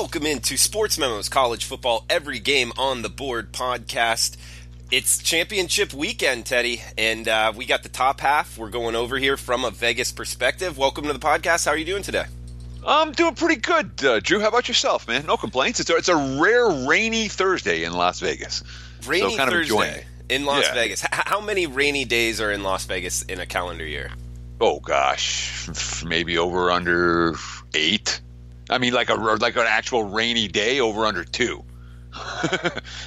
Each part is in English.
Welcome into Sportsmemo's College Football Every Game on the Board podcast. It's championship weekend, Teddy, and we got the top half. We're going over here from a Vegas perspective. Welcome to the podcast. How are you doing today? I'm doing pretty good, Drew. How about yourself, man? No complaints. It's a rare rainy Thursday in Las Vegas. Rainy Thursday in Las Vegas. How many rainy days are in Las Vegas in a calendar year? Oh gosh, maybe over under 8. I mean, like an actual rainy day, over under 2.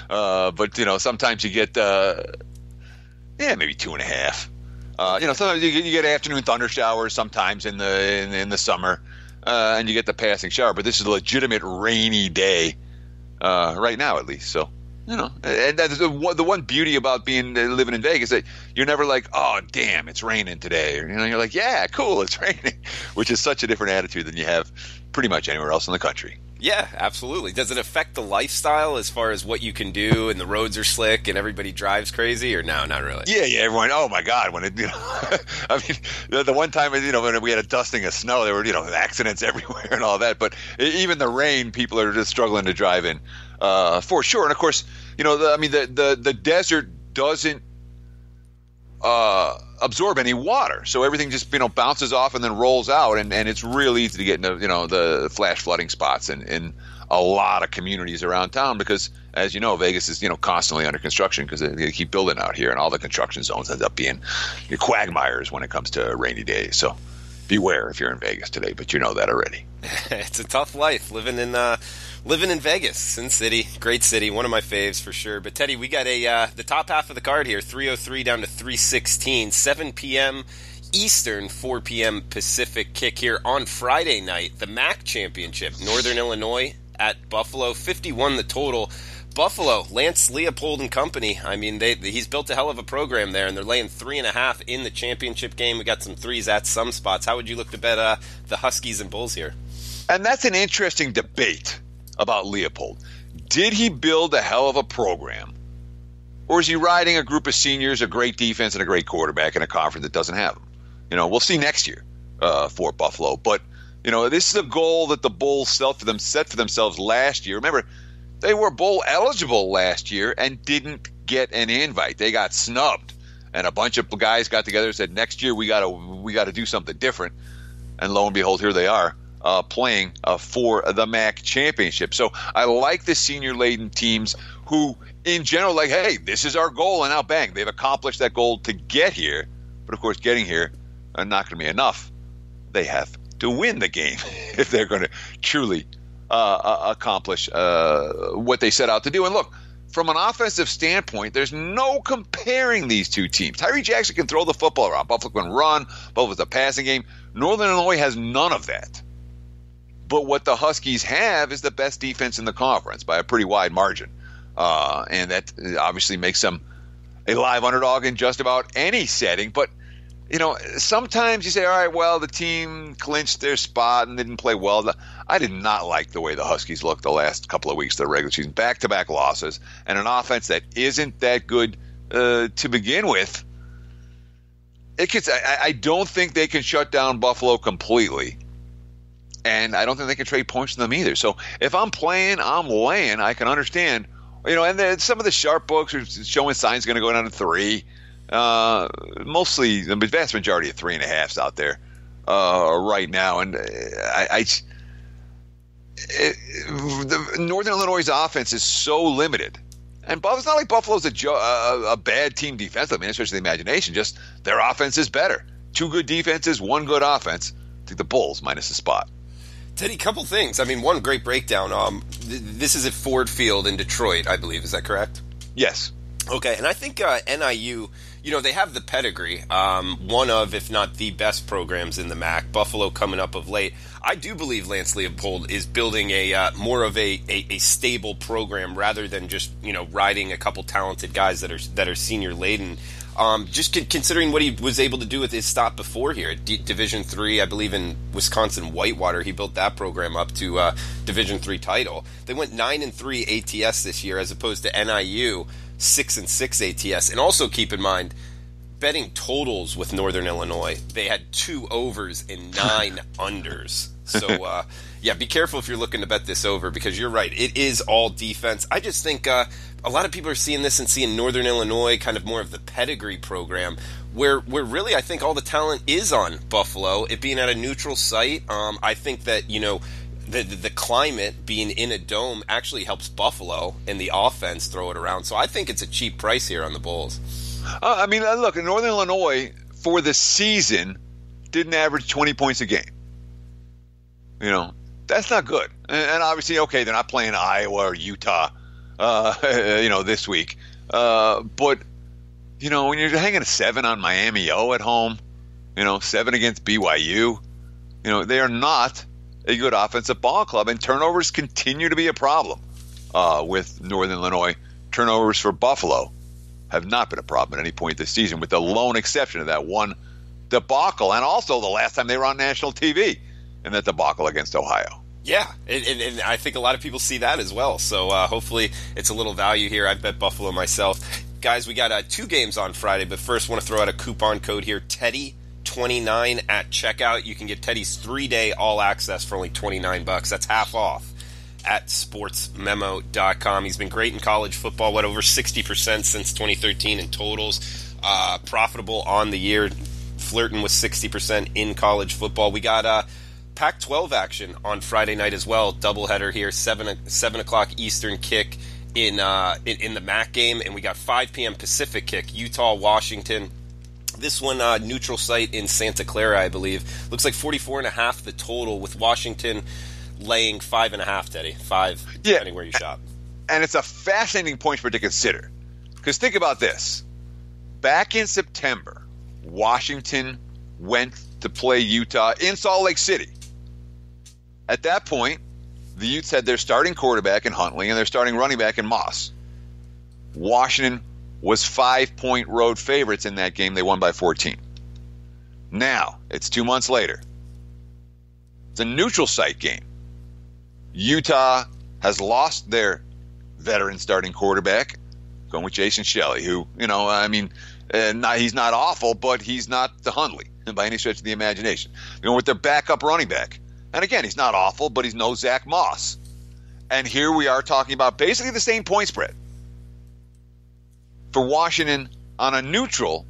But sometimes you get maybe 2.5. Sometimes you get afternoon thunder showers. Sometimes in the summer, and you get the passing shower. But this is a legitimate rainy day right now, at least. So and that's the one beauty about living in Vegas, that you're never like, oh damn, it's raining today. Or, you're like, yeah, cool, it's raining, which is such a different attitude than you have pretty much anywhere else in the country. Yeah, absolutely. Does it affect the lifestyle as far as what you can do, and the roads are slick and everybody drives crazy, or no, not really? Yeah, everyone. Oh my God, when I mean, the one time when we had a dusting of snow, there were accidents everywhere and all that. But even the rain, people are just struggling to drive in for sure. And of course, the desert doesn't absorb any water, so everything just bounces off and then rolls out, and it's real easy to get into the flash flooding spots in a lot of communities around town, because as you know, Vegas is constantly under construction because they keep building out here, and all the construction zones end up being quagmires when it comes to rainy days. So beware if you're in Vegas today, but you know that already. It's a tough life living in Vegas, Sin City, great city, one of my faves for sure. But Teddy, we got the top half of the card here, 3:03 down to 3:16, 7 p.m. Eastern, 4 p.m. Pacific kick here on Friday night. The MAC Championship, Northern Illinois at Buffalo, 51 the total. Buffalo, Lance Leopold and company. I mean, he's built a hell of a program there, and they're laying 3.5 in the championship game. We got some 3s at some spots. How would you look to bet the Huskies and Bulls here? And that's an interesting debate about Leopold. Did he build a hell of a program, or is he riding a group of seniors, a great defense, and a great quarterback in a conference that doesn't have them? We'll see next year for Buffalo. But this is a goal that the Bulls set for themselves last year. Remember, they were bowl eligible last year and didn't get an invite. They got snubbed, and a bunch of guys got together and said, next year we got to do something different. And lo and behold, here they are. Playing for the MAC championship. So I like the senior-laden teams who, in general, like, hey, this is our goal, and now bang, they've accomplished that goal to get here. But, of course, getting here are not going to be enough. They have to win the game if they're going to truly accomplish what they set out to do. And look, from an offensive standpoint, there's no comparing these two teams. Tyree Jackson can throw the football around. Buffalo can run. Buffalo's a passing game. Northern Illinois has none of that. But what the Huskies have is the best defense in the conference by a pretty wide margin. And that obviously makes them a live underdog in just about any setting. But, sometimes you say, all right, well, the team clinched their spot and didn't play well. I did not like the way the Huskies looked the last couple of weeks of the regular season. Back-to-back losses and an offense that isn't that good to begin with. I don't think they can shut down Buffalo completely. And I don't think they can trade points to them either. So if I'm playing, I'm laying. I can understand, and then some of the sharp books are showing signs going to go down to 3. Mostly, the vast majority of 3.5s out there right now. And the Northern Illinois' offense is so limited. And it's not like Buffalo's a bad team defensively, especially the imagination. Just their offense is better. 2 good defenses, 1 good offense. I think the Bulls minus the spot. Teddy, couple things. I mean, one great breakdown. This is at Ford Field in Detroit, I believe. Is that correct? Yes. Okay, and I think NIU, they have the pedigree, one of, if not the best programs in the MAC. Buffalo coming up of late. I do believe Lance Leopold is building a more of a stable program rather than just riding a couple talented guys that are senior laden. Just considering what he was able to do with his stop before here at Division III, I believe in Wisconsin Whitewater, he built that program up to Division III title. They went 9-3 ATS this year, as opposed to NIU 6-6 ATS. And also keep in mind, betting totals with Northern Illinois, they had 2 overs and 9 unders. So, yeah, be careful if you're looking to bet this over, because you're right. It is all defense. I just think a lot of people are seeing this and seeing Northern Illinois kind of more of the pedigree program, where really I think all the talent is on Buffalo. It being at a neutral site, I think that, the climate being in a dome actually helps Buffalo and the offense throw it around. So I think it's a cheap price here on the Bulls. Look, Northern Illinois for the season didn't average 20 points a game. That's not good. And obviously, okay, they're not playing Iowa or Utah, this week. But, when you're hanging a 7 on Miami O at home, 7 against BYU, they are not a good offensive ball club, and turnovers continue to be a problem with Northern Illinois. Turnovers for Buffalo have not been a problem at any point this season, with the lone exception of that one debacle, and also the last time they were on national TV, and that debacle against Ohio. Yeah, and I think a lot of people see that as well. So hopefully it's a little value here. I bet Buffalo myself. Guys, we got 2 games on Friday, but first want to throw out a coupon code here, Teddy29 at checkout. You can get Teddy's 3-day all access for only $29. That's half off at sportsmemo.com. He's been great in college football, over 60% since 2013 in totals. Profitable on the year, flirting with 60% in college football. We got Pac-12 action on Friday night as well. Doubleheader here, 7 o'clock Eastern kick in the MAC game, and we got 5 p.m. Pacific kick, Utah, Washington. This one, neutral site in Santa Clara, I believe. Looks like 44.5 the total, with Washington laying 5.5, Teddy. 5, depending where you shop. And it's a fascinating point for to consider. Because think about this. Back in September, Washington went to play Utah in Salt Lake City. At that point, the Utes had their starting quarterback in Huntley and their starting running back in Moss. Washington was 5-point road favorites in that game. They won by 14. Now, it's 2 months later. It's a neutral site game. Utah has lost their veteran starting quarterback, going with Jason Shelley, who, he's not awful, but he's not the Huntley by any stretch of the imagination. Going with their backup running back. And again, he's not awful, but he's no Zach Moss. And here we are talking about basically the same point spread for Washington on a neutral,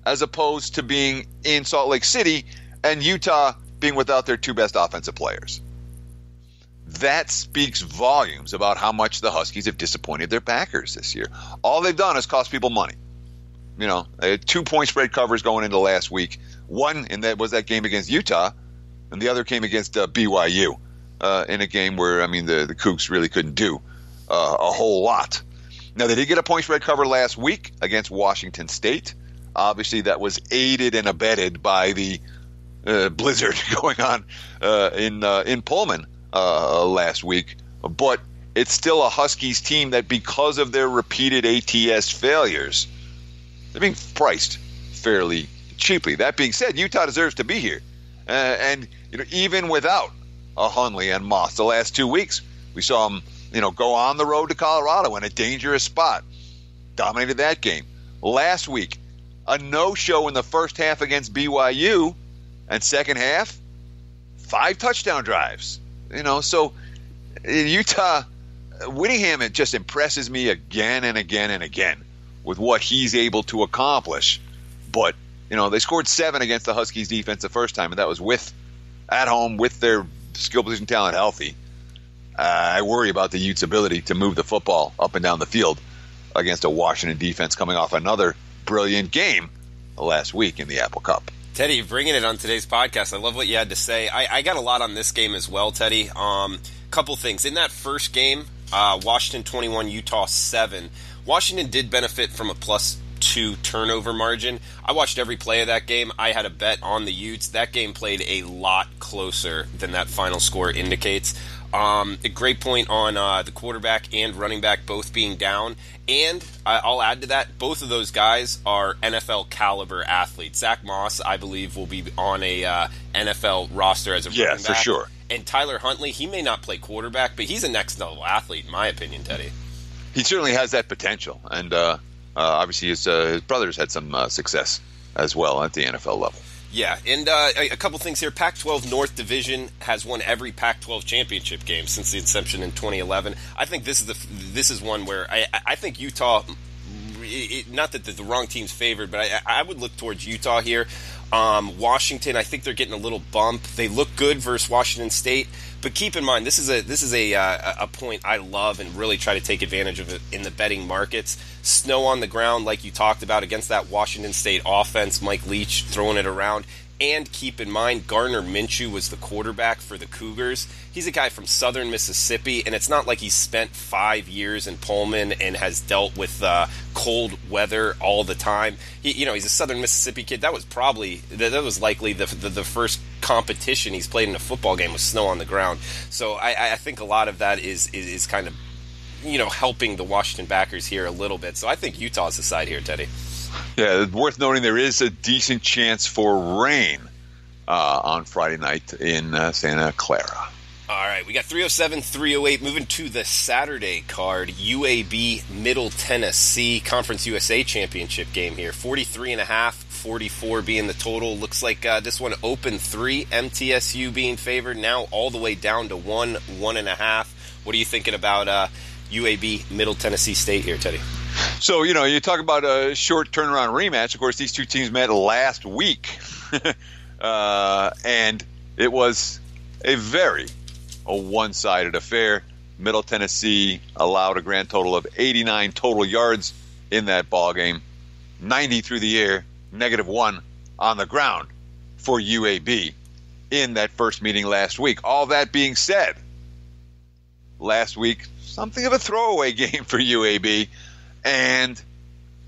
as opposed to being in Salt Lake City and Utah being without their 2 best offensive players. That speaks volumes about how much the Huskies have disappointed their backers this year. All they've done is cost people money. They had 2-point spread covers going into last week. One was that game against Utah, and the other came against BYU in a game where, the Cougs really couldn't do a whole lot. Now, they did get a point spread cover last week against Washington State. Obviously, that was aided and abetted by the blizzard going on in Pullman last week. But it's still a Huskies team that, because of their repeated ATS failures, they're being priced fairly cheaply. That being said, Utah deserves to be here. And even without a Huntley and Moss, the last 2 weeks, we saw them go on the road to Colorado in a dangerous spot. Dominated that game. Last week, a no-show in the first half against BYU, and second half, 5 touchdown drives. So in Utah, Whittingham, it just impresses me again and again and again with what he's able to accomplish. But, they scored 7 against the Huskies defense the first time, and that was at home with their skill position talent healthy. I worry about the Utes' ability to move the football up and down the field against a Washington defense coming off another brilliant game last week in the Apple Cup. Teddy, bringing it on today's podcast. I love what you had to say. I got a lot on this game as well, Teddy. Couple things. In that first game, Washington 21, Utah 7. Washington did benefit from a +2 turnover margin. I watched every play of that game. I had a bet on the Utes. That game played a lot closer than that final score indicates. A great point on the quarterback and running back both being down. And I'll add to that, both of those guys are NFL caliber athletes. Zach Moss, I believe, will be on a NFL roster as a running back. Yeah, for sure. And Tyler Huntley, he may not play quarterback, but he's a next-level athlete, in my opinion, Teddy. He certainly has that potential. And obviously his brothers had some success as well at the NFL level. Yeah, and a couple things here. Pac-12 North Division has won every Pac-12 championship game since the inception in 2011. I think this is one where I think Utah. Not that the wrong team's favored, but I would look towards Utah here. Washington, I think they're getting a little bump. They look good versus Washington State, but keep in mind this is a point I love and really try to take advantage of it in the betting markets. Snow on the ground, like you talked about, against that Washington State offense. Mike Leach throwing it around. And keep in mind, Gardner Minshew was the quarterback for the Cougars. He's a guy from southern Mississippi, and it's not like he's spent 5 years in Pullman and has dealt with cold weather all the time. He's a southern Mississippi kid. That was likely the first competition he's played in a football game with snow on the ground. So I think a lot of that is kind of helping the Washington backers here a little bit. So I think Utah's the side here, Teddy. Yeah, worth noting there is a decent chance for rain on Friday night in Santa Clara. All right, we got 307, 308. Moving to the Saturday card, UAB Middle Tennessee Conference USA Championship game here. 43.5, 44 being the total. Looks like this one opened 3, MTSU being favored, now all the way down to 1.5. What are you thinking about UAB Middle Tennessee State here, Teddy? So, you talk about a short turnaround rematch. Of course, these two teams met last week. And it was a one-sided affair. Middle Tennessee allowed a grand total of 89 total yards in that ball game. 90 through the air, -1 on the ground for UAB in that first meeting last week. All that being said, last week, something of a throwaway game for UAB. And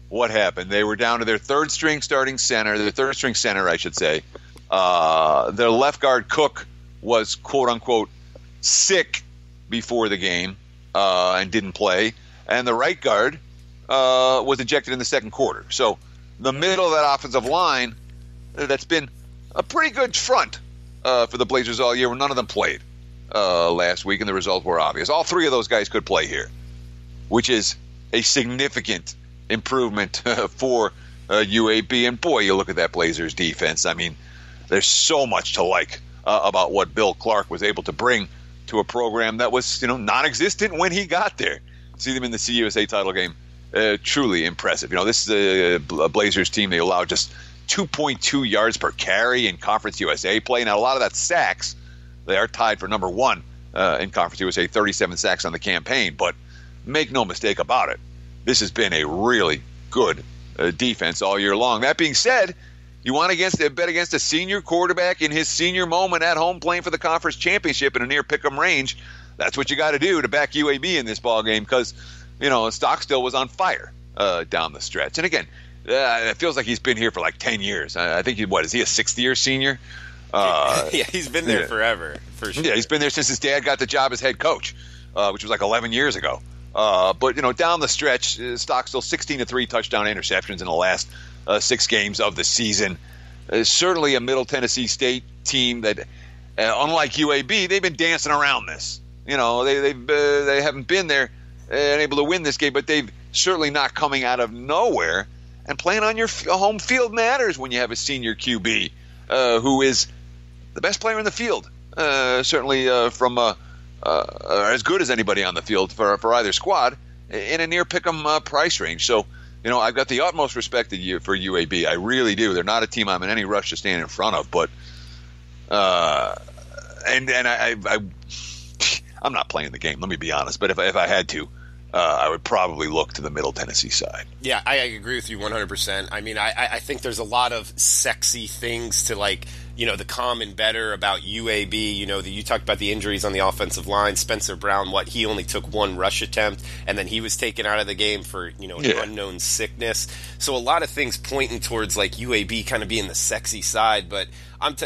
what happened? They were down to their third string center, I should say. Their left guard, Cook, was quote-unquote sick before the game and didn't play. And the right guard was ejected in the second quarter. So the middle of that offensive line, that's been a pretty good front for the Blazers all year. None of them played last week, and the results were obvious. All three of those guys could play here, which is a significant improvement for UAB. And boy, you look at that Blazers defense. I mean, there's so much to like about what Bill Clark was able to bring to a program that was, non-existent when he got there. See them in the CUSA title game. Truly impressive. This is a Blazers team. They allow just 2.2 yards per carry in Conference USA play. Now, a lot of that sacks. They are tied for number 1 in Conference USA, 37 sacks on the campaign. But make no mistake about it, this has been a really good defense all year long. That being said, you want to bet against a senior quarterback in his senior moment at home playing for the conference championship in a near pick'em range. That's what you got to do to back UAB in this ball game because, Stockstill was on fire down the stretch. And again, it feels like he's been here for like 10 years. I think is he a 6th-year senior? Yeah, he's been there forever, for sure. Yeah, he's been there since his dad got the job as head coach, which was like 11 years ago. But down the stretch, Stockstill 16-3 touchdown interceptions in the last 6 games of the season. Certainly a Middle Tennessee State team that, unlike UAB, they've been dancing around this. They haven't been there and able to win this game, but they've certainly not coming out of nowhere. And playing on your home field matters when you have a senior QB who is the best player in the field. Certainly from as good as anybody on the field for either squad in a near pick'em price range. So, I've got the utmost respect for UAB. I really do. They're not a team I'm in any rush to stand in front of, but I'm not playing the game. Let me be honest. But if I had to, I would probably look to the Middle Tennessee side. Yeah, I agree with you 100%. I mean, I think there's a lot of sexy things to the common better about UAB. You talked about the injuries on the offensive line. Spencer Brown, he only took 1 rush attempt, and then he was taken out of the game for, an unknown sickness. So a lot of things pointing towards UAB kind of being the sexy side, but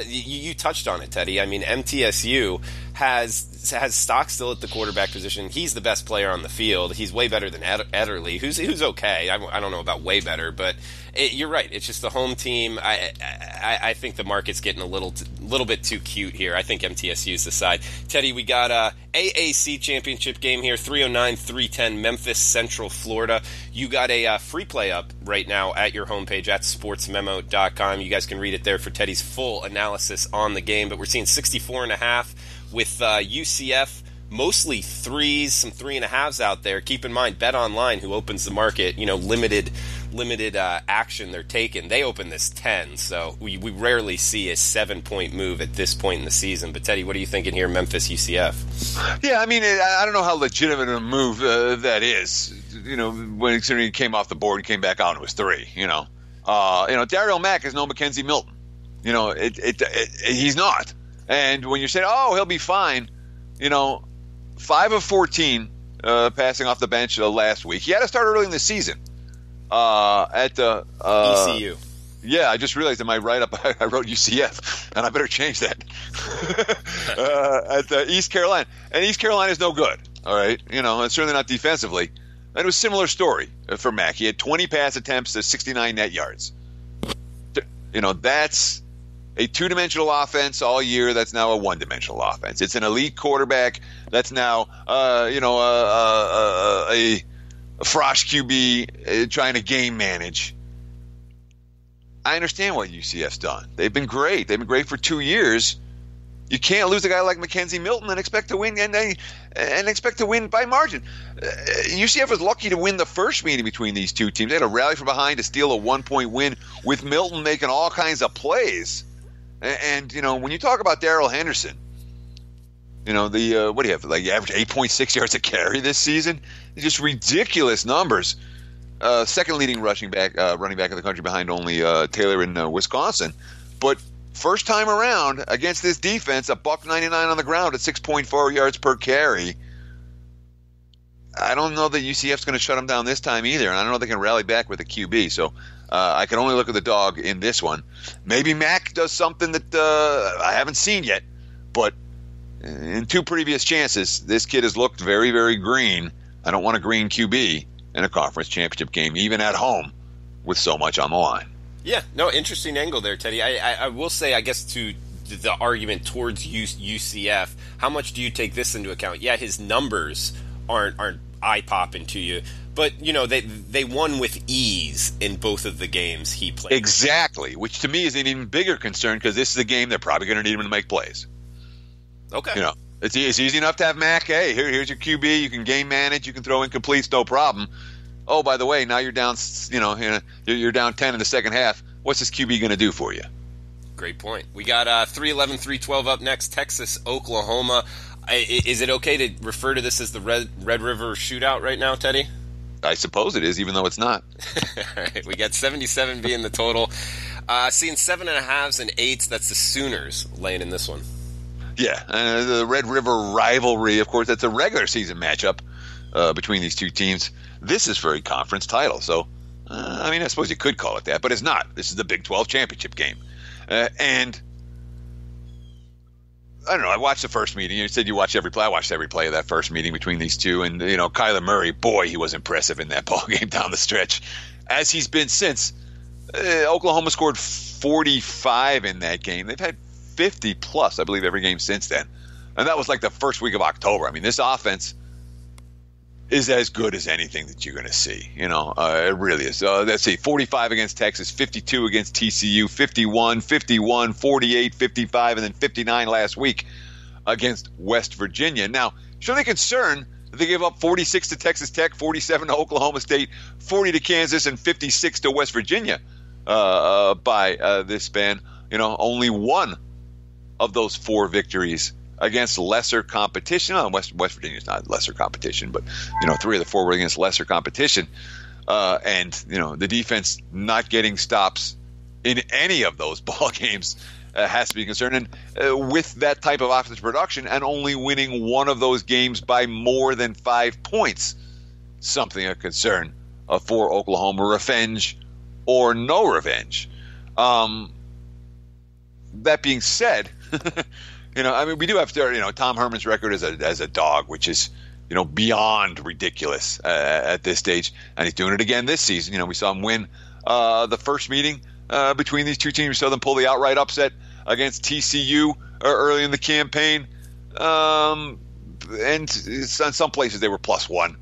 you touched on it, Teddy. I mean, MTSU has Stockstill at the quarterback position. He's the best player on the field. He's way better than Ederle, who's okay. I don't know about way better, but you're right. It's just the home team. I think the market's getting getting a little bit too cute here. I think MTSU's the side. Teddy, we got a AAC championship game here, 309-310 Memphis Central Florida. You got a free play up right now at your homepage at sportsmemo.com. You guys can read it there for Teddy's full analysis on the game. But we're seeing 64.5 with UCF. Mostly threes, some 3.5s out there. Keep in mind, Bet Online, who opens the market, limited action they're taking. They open this 10, so we rarely see a 7-point move at this point in the season. But Teddy, what are you thinking here, Memphis UCF? Yeah, I mean, I don't know how legitimate a move that is. When he came off the board, he came back out and it was 3. Daryl Mack is no Mackenzie Milton. He's not. And when you're saying, oh, he'll be fine, 5 of 14 passing off the bench last week. He had to start early in the season at the ECU. Yeah, I just realized in my write-up I wrote UCF, and I better change that. At East Carolina. And East Carolina is no good, all right? And certainly not defensively. And it was a similar story for Mack. He had 20 pass attempts to 69 net yards. That's a two-dimensional offense all year. That's now a one-dimensional offense. It's an elite quarterback. That's now, a Frosh QB trying to game manage. I understand what UCF's done. They've been great. They've been great for 2 years. You can't lose a guy like Mackenzie Milton and expect to win and expect to win by margin. UCF was lucky to win the first meeting between these two teams. They had a rally from behind to steal a 1-point win with Milton making all kinds of plays. And when you talk about Darrell Henderson, what do you have? Like you average 8.6 yards a carry this season. It's just ridiculous numbers. Second leading running back in the country behind only Taylor in Wisconsin. But first time around against this defense, $199 on the ground at 6.4 yards per carry. I don't know that UCF's going to shut them down this time either, and I don't know if they can rally back with a QB. So I can only look at the dog in this one. Maybe Mack does something that I haven't seen yet, but in 2 previous chances, this kid has looked very, very green. I don't want a green QB in a conference championship game, even at home, with so much on the line. Yeah, no, interesting angle there, Teddy. I will say, I guess, to the argument towards UCF, how much do you take this into account? Yeah, his numbers aren't eye-popping to you, but, they won with ease in both of the games he played. Exactly, which to me is an even bigger concern because this is a game they're probably going to need him to make plays. Okay. It's easy enough to have Mack. Hey, here's your QB. You can game manage. You can throw incompletes, no problem. Oh, by the way, now you're down. You're down 10 in the second half. What's this QB going to do for you? Great point. We got 3-11, 3-12 up next. Texas, Oklahoma. Is it okay to refer to this as the Red River Shootout right now, Teddy? I suppose it is, even though it's not. All right, we got 77 being the total. Seeing 7.5s and 8s. That's the Sooners laying in this one. Yeah, the Red River rivalry, of course, that's a regular season matchup between these two teams. This is for a conference title, so, I suppose you could call it that, but it's not. This is the Big 12 championship game. And, I don't know, I watched the first meeting. You said you watched every play. I watched every play of that first meeting between these two, and, Kyler Murray, boy, he was impressive in that ball game down the stretch, as he's been since. Oklahoma scored 45 in that game. They've had 50 plus, I believe, every game since then. And that was like the first week of October. This offense is as good as anything that you're going to see. It really is. Let's see, 45 against Texas, 52 against TCU, 51, 51, 48, 55, and then 59 last week against West Virginia. Now, show the concern that they gave up 46 to Texas Tech, 47 to Oklahoma State, 40 to Kansas, and 56 to West Virginia by this span. Only one of those 4 victories against lesser competition. West Virginia's not lesser competition, but 3 of the 4 were against lesser competition. And the defense not getting stops in any of those ball games has to be concerned. And with that type of offensive production and only winning one of those games by more than 5 points, something of concern for Oklahoma, revenge or no revenge. That being said, we do have to, Tom Herman's record as a dog, which is, beyond ridiculous at this stage. And he's doing it again this season. We saw him win the first meeting between these two teams. We saw them pull the outright upset against TCU early in the campaign. And in some places they were +1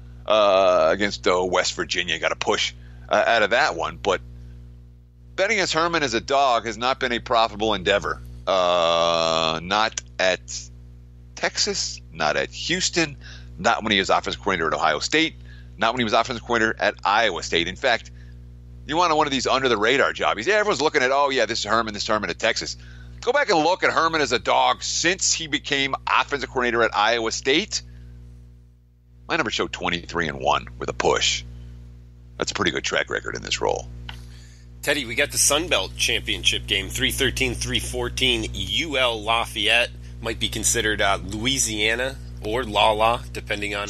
against West Virginia. Got a push out of that one. But betting against Herman as a dog has not been a profitable endeavor. Not at Texas, not at Houston, not when he was offensive coordinator at Ohio State, not when he was offensive coordinator at Iowa State. In fact, you want one of these under-the-radar jobs. Yeah, everyone's looking at, this is Herman at Texas. Go back and look at Herman as a dog since he became offensive coordinator at Iowa State. My number showed 23-1 with a push. That's a pretty good track record in this role. Teddy, we got the Sun Belt Championship game, 313, 314. UL Lafayette might be considered Louisiana or La, depending on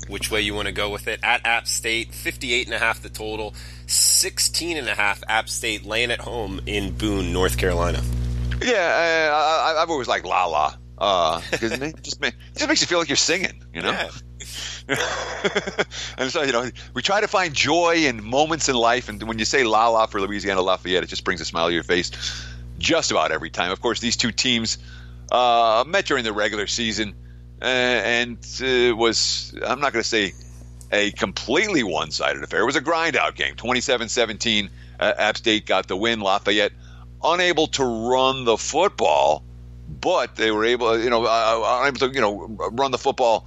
which way you want to go with it. At App State, 58.5 the total, 16.5 App State laying at home in Boone, North Carolina. Yeah, I've always liked La, because it just makes you feel like you're singing, you know? Yeah. And so, we try to find joy in moments in life, and when you say La for Louisiana Lafayette, it just brings a smile to your face just about every time. Of course, these two teams met during the regular season, and it was, I'm not going to say a completely one-sided affair. It was a grind-out game, 27-17. App State got the win. Lafayette unable to run the football, but they were able, unable to, run the football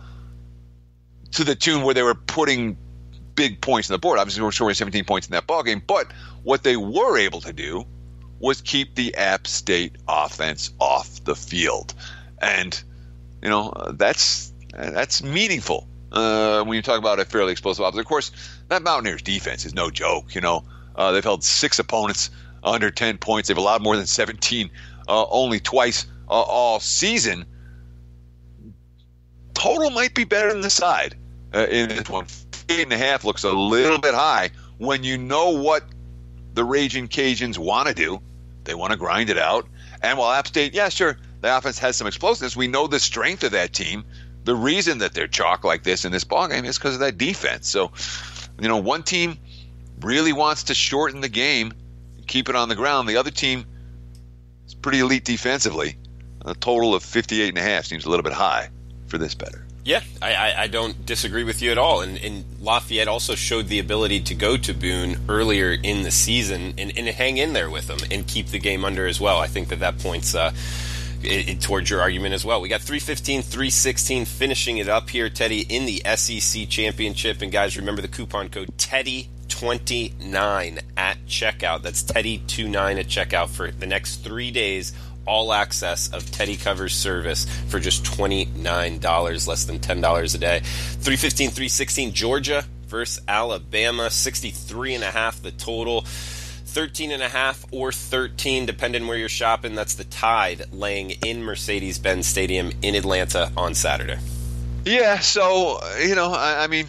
to the tune where they were putting big points on the board. Obviously, we were scoring 17 points in that ballgame, but what they were able to do was keep the App State offense off the field. And, that's meaningful when you talk about a fairly explosive offense. Of course, that Mountaineers defense is no joke. They've held 6 opponents under 10 points. They've allowed more than 17 only twice all season. Total might be better than the side in this one. 8.5 looks a little bit high when you know what the Raging Cajuns want to do. They want to grind it out. And while App State, yeah, sure, the offense has some explosiveness, we know the strength of that team. The reason that they're chalk like this in this ballgame is because of that defense. So, one team really wants to shorten the game, keep it on the ground. The other team is pretty elite defensively. A total of 58.5 seems a little bit high for this better. Yeah, I don't disagree with you at all. And Lafayette also showed the ability to go to Boone earlier in the season and hang in there with them and keep the game under as well. I think that points towards your argument as well. We got 315, 316 finishing it up here, Teddy, in the SEC Championship. And guys, remember the coupon code TEDDY29 at checkout. That's TEDDY29 at checkout for the next 3 days. All access of Teddy Covers service for just $29, less than $10 a day. 315, 316, Georgia versus Alabama, 63.5 the total. 13.5 or 13, depending where you're shopping. That's the Tide laying in Mercedes-Benz Stadium in Atlanta on Saturday. Yeah, so, I mean,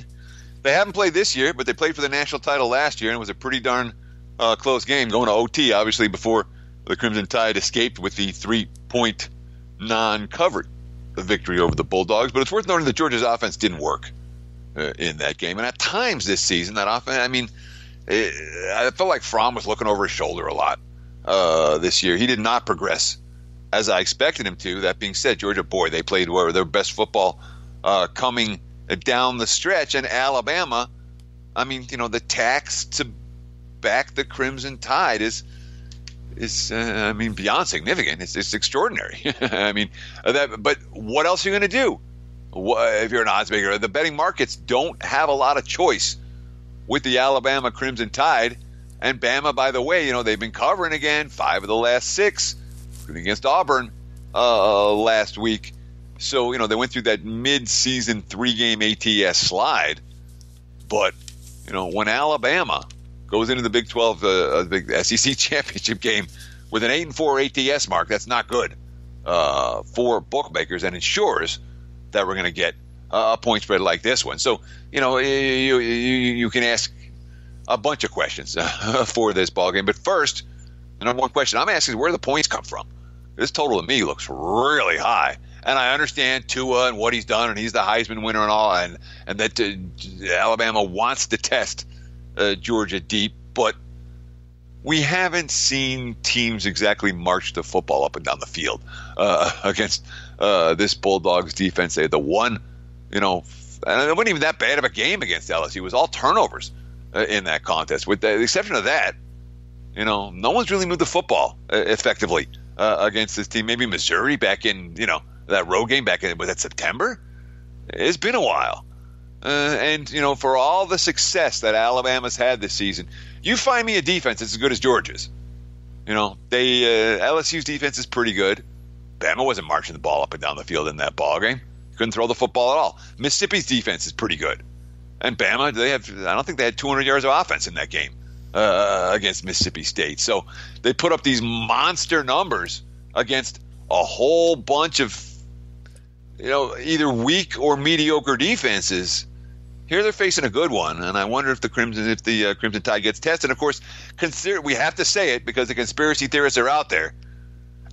they haven't played this year, but they played for the national title last year, and it was a pretty darn close game going to OT, obviously, before the Crimson Tide escaped with the 3-point non-covered victory over the Bulldogs. But it's worth noting that Georgia's offense didn't work in that game. And at times this season, that offense, I felt like Fromm was looking over his shoulder a lot this year. He did not progress as I expected him to. That being said, Georgia, boy, they played their best football coming down the stretch. And Alabama, the tax to back the Crimson Tide is beyond significant. It's extraordinary. But what else are you going to do? If you're an odds maker, the betting markets don't have a lot of choice with the Alabama Crimson Tide. And Bama, by the way, they've been covering again 5 of the last 6, including against Auburn last week. So, they went through that mid-season 3-game ATS slide. But, when Alabama goes into the Big 12, the big SEC championship game with an 8-4 ATS mark, that's not good for bookmakers, and ensures that we're going to get a point spread like this one. So, you can ask a bunch of questions for this ballgame. But first, the number one question I'm asking is where do the points come from? This total to me looks really high. And I understand Tua and what he's done, and he's the Heisman winner and all, and that Alabama wants to test Georgia deep. But, we haven't seen teams exactly march the football up and down the field against this Bulldogs defense. They had the one, and it wasn't even that bad of a game against LSU. It was all turnovers in that contest. With the exception of that, no one's really moved the football effectively against this team. Maybe Missouri back in, that road game back in, was that September? It's been a while. And for all the success that Alabama's had this season, you find me a defense that's as good as Georgia's. LSU's defense is pretty good. Bama wasn't marching the ball up and down the field in that ball game. Couldn't throw the football at all. Mississippi's defense is pretty good. And Bama, I don't think they had 200 yards of offense in that game against Mississippi State. So they put up these monster numbers against a whole bunch of, either weak or mediocre defenses. Here they're facing a good one, and I wonder if the Crimson Tide gets tested. Of course, we have to say it because the conspiracy theorists are out there.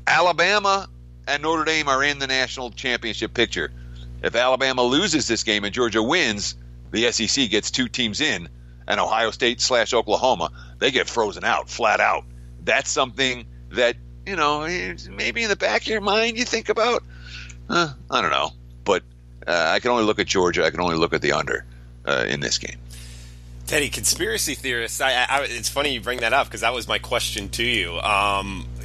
Alabama and Notre Dame are in the national championship picture. If Alabama loses this game and Georgia wins, the SEC gets two teams in, and Ohio State / Oklahoma, they get frozen out, flat out. That's something that, maybe in the back of your mind you think about. I don't know. But I can only look at Georgia. I can only look at the under in this game. Teddy, conspiracy theorists, it's funny you bring that up because that was my question to you.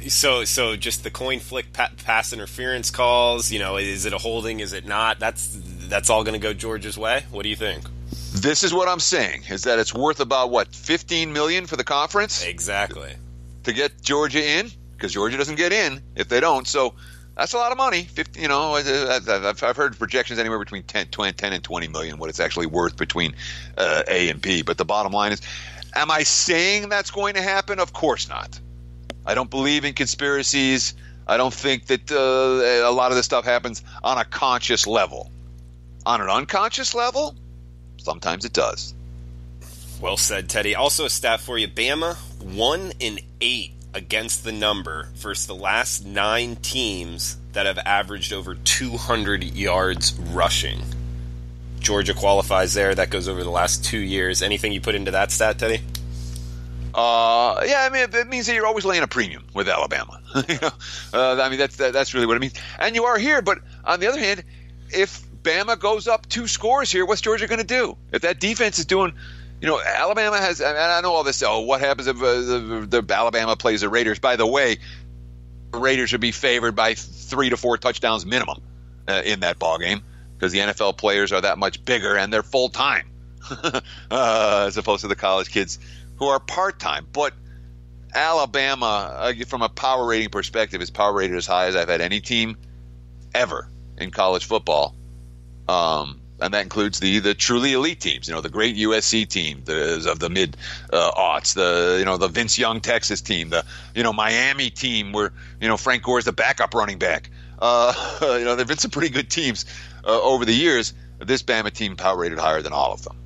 So just the coin flick pass interference calls, is it a holding, is it not? That's all going to go Georgia's way? What do you think? This is what I'm saying, is that it's worth about, $15 million for the conference? Exactly. To get Georgia in, because Georgia doesn't get in if they don't. So that's a lot of money. I've heard projections anywhere between 10 and 20 million, what it's actually worth between A and B. But the bottom line is, am I saying that's going to happen? Of course not. I don't believe in conspiracies. I don't think that a lot of this stuff happens on a conscious level. On an unconscious level, sometimes it does. Well said, Teddy. Also a stat for you. Bama 1-8 against the number versus the last 9 teams that have averaged over 200 yards rushing. Georgia qualifies there. That goes over the last 2 years. Anything you put into that stat, Teddy? It means that you're always laying a premium with Alabama. That's really what it means. And you are here, but on the other hand, if Bama goes up 2 scores here, what's Georgia going to do? If that defense is doing, Alabama has, and I know all this, what happens if the Alabama plays the Raiders? By the way, the Raiders would be favored by 3 to 4 touchdowns minimum in that ball game because the NFL players are that much bigger and they're full-time as opposed to the college kids who are part-time. But Alabama, from a power rating perspective, is power rated as high as I've had any team ever in college football. And that includes the truly elite teams, the great USC team of the mid aughts, the Vince Young Texas team, the Miami team where Frank Gore's the backup running back. There've been some pretty good teams over the years. This Bama team power rated higher than all of them.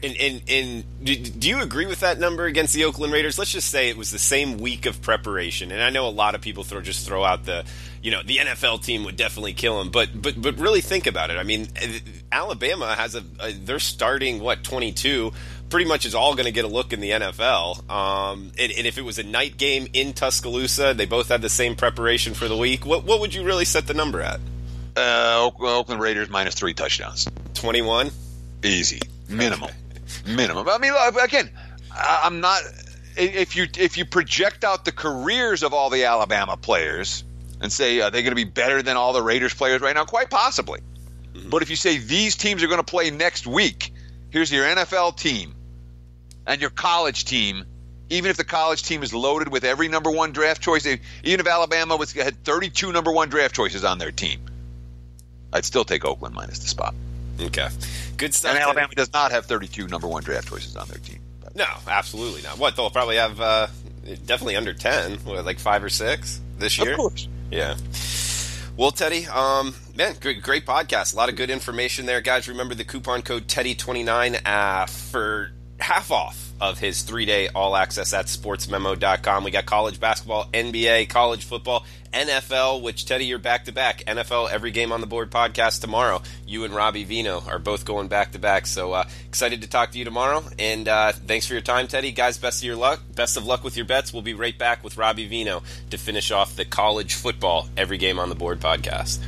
And do you agree with that number against the Oakland Raiders? Let's just say it was the same week of preparation, and I know a lot of people throw out the NFL team would definitely kill them, but really think about it. I mean, Alabama has they're starting 22, pretty much is all going to get a look in the NFL. And if it was a night game in Tuscaloosa, they both had the same preparation for the week. What would you really set the number at? Oakland Raiders minus 3 touchdowns. 21? Easy. Minimum. Okay. Minimum. I mean, again, I'm not. If you project out the careers of all the Alabama players and say, are they going to be better than all the Raiders players right now? Quite possibly. Mm-hmm. But if you say these teams are going to play next week, here's your NFL team and your college team. Even if the college team is loaded with every number 1 draft choice, even if Alabama had 32 number 1 draft choices on their team, I'd still take Oakland minus the spot. Okay. Good stuff. And Alabama does not have 32 number 1 draft choices on their team. But. No, absolutely not. They'll probably have definitely under 10, like 5 or 6 this year? Of course. Yeah. Well, Teddy, man, great podcast. A lot of good information there. Guys, remember the coupon code Teddy29 for half off of his 3-day all access at sportsmemo.com. We got college basketball, NBA, college football, NFL, which, Teddy, you're back-to-back. NFL Every Game on the Board podcast tomorrow. You and Robbie Vino are both going back-to-back. So excited to talk to you tomorrow. And thanks for your time, Teddy. Guys, best of luck with your bets. We'll be right back with Robbie Vino to finish off the college football Every Game on the Board podcast.